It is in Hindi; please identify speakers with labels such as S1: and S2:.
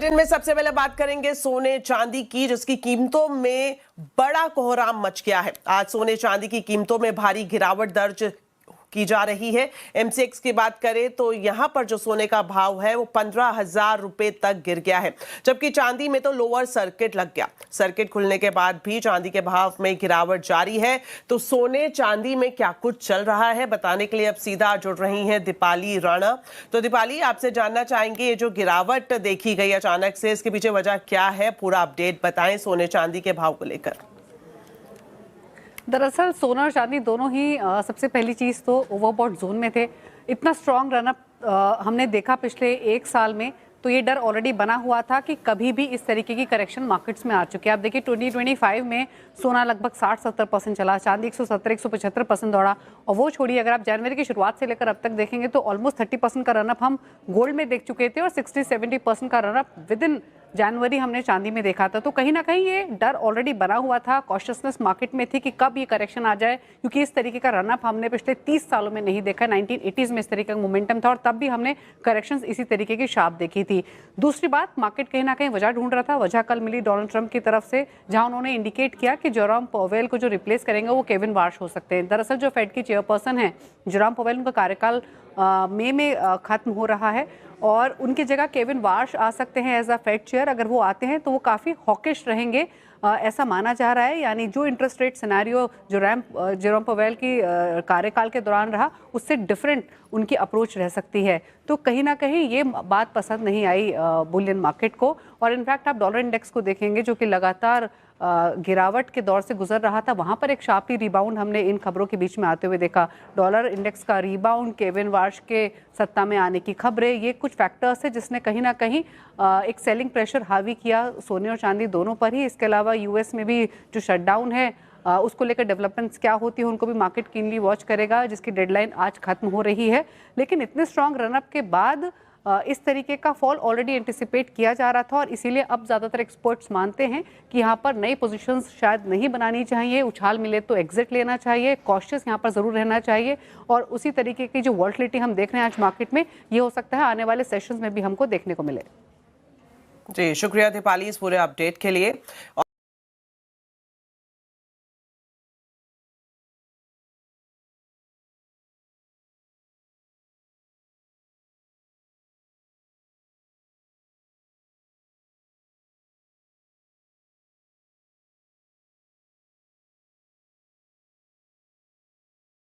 S1: बुलेटिन में सबसे पहले बात करेंगे सोने चांदी की, जिसकी कीमतों में बड़ा कोहराम मच गया है। आज सोने चांदी की कीमतों में भारी गिरावट दर्ज की जा रही है। एमसीएक्स की बात करें तो यहां पर जो सोने का भाव है वो 15,000 रुपए तक गिर गया है, जबकि चांदी में तो लोअर सर्किट लग गया। सर्किट खुलने के बाद भी चांदी के भाव में गिरावट जारी है। तो सोने चांदी में क्या कुछ चल रहा है, बताने के लिए अब सीधा जुड़ रही हैं दीपाली राणा। तो दीपाली, आपसे जानना चाहेंगे ये जो गिरावट देखी गई अचानक से, इसके पीछे वजह क्या है, पूरा अपडेट बताएं सोने चांदी के भाव को लेकर।
S2: दरअसल सोना और चांदी दोनों ही सबसे पहली चीज़ तो ओवरबॉट जोन में थे। इतना स्ट्रॉन्ग रनअप हमने देखा पिछले एक साल में, तो ये डर ऑलरेडी बना हुआ था कि कभी भी इस तरीके की करेक्शन मार्केट्स में आ चुकी है। आप देखिए 2025 में सोना लगभग 60-70% चला, चांदी 170-175% दौड़ा। और वो छोड़िए, अगर आप जनवरी की शुरुआत से लेकर अब तक देखेंगे तो ऑलमोस्ट 30% का रनअप हम गोल्ड में देख चुके थे और 60-70% का रनअप विद इन जनवरी हमने चांदी में देखा था। तो कहीं ना कहीं ये डर ऑलरेडी बना हुआ था, कॉशियसनेस मार्केट में थी कि कब ये करेक्शन आ जाए, क्योंकि इस तरीके का रनअप हमने पिछले 30 सालों में नहीं देखा। 1980s में इस तरीके का मोमेंटम था और तब भी हमने करेक्शंस इसी तरीके की शार्प देखी थी। दूसरी बात, मार्केट कहीं ना कहीं वजह ढूंढ रहा था। वजह कल मिली डोनाल्ड ट्रंप की तरफ से, जहां उन्होंने इंडिकेट किया कि जेरोम पॉवेल को जो रिप्लेस करेंगे वो केविन वार्श हो सकते हैं। दरअसल जो फेड की चेयरपर्सन है जेरोम पॉवेल, उनका कार्यकाल मई में खत्म हो रहा है और उनकी जगह केविन वार्श आ सकते हैं एज अ फेड चेयर। अगर वो आते हैं तो वो काफ़ी हॉकिश रहेंगे, ऐसा माना जा रहा है। यानी जो इंटरेस्ट रेट सिनेरियो जो जेरोम पॉवेल की कार्यकाल के दौरान रहा, उससे डिफरेंट उनकी अप्रोच रह सकती है। तो कहीं ना कहीं ये बात पसंद नहीं आई बुलियन मार्केट को। और इनफैक्ट आप डॉलर इंडेक्स को देखेंगे जो कि लगातार गिरावट के दौर से गुजर रहा था, वहां पर एक शार्पली रिबाउंड हमने इन खबरों के बीच में आते हुए देखा। डॉलर इंडेक्स का रिबाउंड, केविन वार्श के सत्ता में आने की खबरें, ये कुछ फैक्टर्स है जिसने कहीं ना कहीं एक सेलिंग प्रेशर हावी किया सोने और चांदी दोनों पर ही। इसके अलावा यूएस में भी जो शटडाउन है उसको लेकर डेवलपमेंट्स क्या होती है उनको भी मार्केट कीनली वॉच करेगा, जिसकी डेडलाइन आज खत्म हो रही है। लेकिन इतने स्ट्रांग रनअप के बाद इस तरीके का फॉल ऑलरेडी एंटिसिपेट किया जा रहा था और इसीलिए अब ज़्यादातर एक्सपर्ट्स मानते हैं कि यहाँ पर नई पोजीशंस शायद नहीं बनानी चाहिए। उछाल मिले तो एग्जिट लेना चाहिए, कॉशियस यहाँ पर ज़रूर रहना चाहिए। और उसी तरीके की जो वॉलेटिलिटी हम देख रहे हैं आज मार्केट में, ये हो सकता है आने वाले सेशंस में भी हमको देखने को मिले।
S1: जी शुक्रिया दीपाली इस पूरे अपडेट के लिए।